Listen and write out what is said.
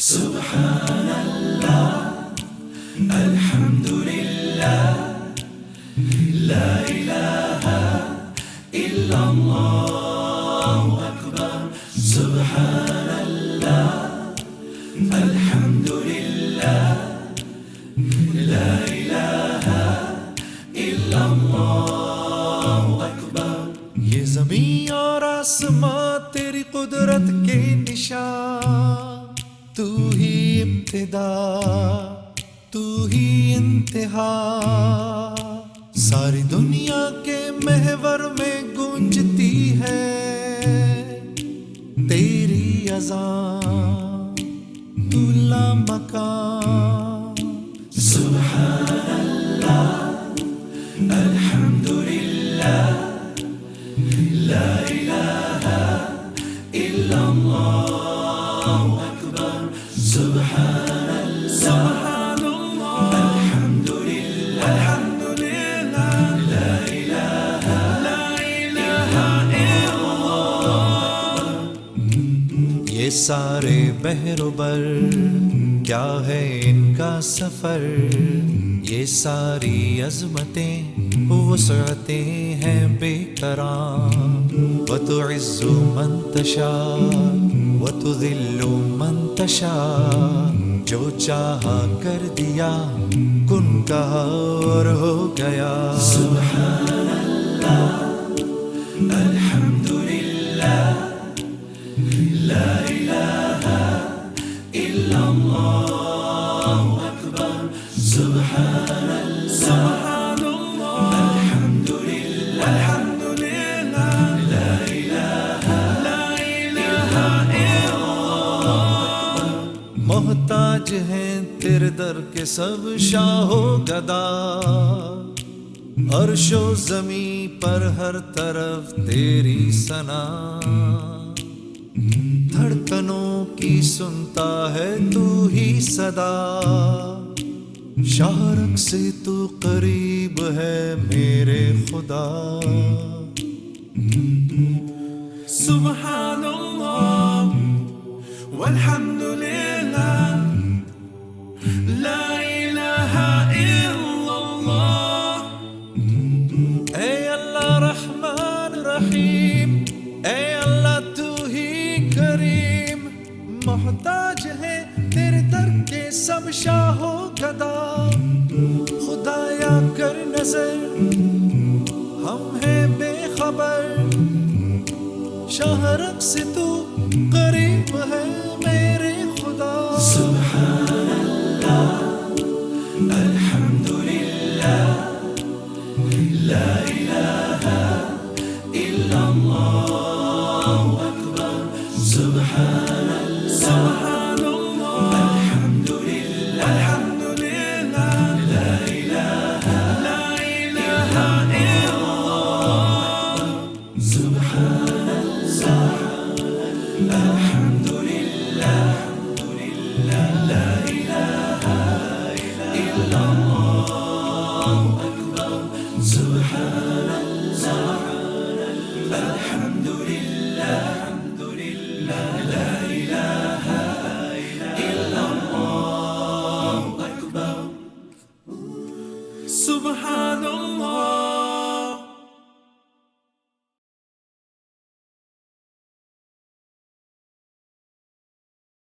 Subhanallah, Alhamdulillah, La ilaha illallah, Akbar. Subhanallah, Alhamdulillah, La ilaha illallah, Akbar. ये ज़मीं और आसमां तेरी कुदरत के निशान, तू ही इब्तिदा तू ही इंतहा। सारी दुनिया के महवर में गूंजती है तेरी अज़ान, तू लामकान। Subhanallah, Alhamdulillah, La ilaha illallah, Akbar. Subhanallah, Alhamdulillah, La ilaha illallah. ये सारे बहरोबर क्या है इनका सफर, ये सारी अज़मतें वुसअतें हैं बेकरार। व तुइज़्ज़ु मन तशा व तुज़िल्लु मन तशा, जो चाहा कर दिया, कुन कहा और हो गया। Subhanallah, Alhamdulillah, La ilaha illallah, Akbar. Subhanallah, Alhamdulillah, La ilaha illallah. मोहताज हैं तेरे दर के सब शाहो गदा, अर्शो ज़मी पर हर तरफ तेरी सना। धड़कनों की सुनता है तू ही सदा, शाहरग से तू करीब है मेरे खुदा। Subhanallah, walhamdulillah, La ilaha illallah. ऐ अल्लाह रहमान रहीम, ऐ अल्लाह तू ही करीम। मोहताज है तेरे दर के सब शाहो गदा, खुदाया कर नजर हम हैं बेखबर। शाहरग से तू करीब है मेरे खुदा।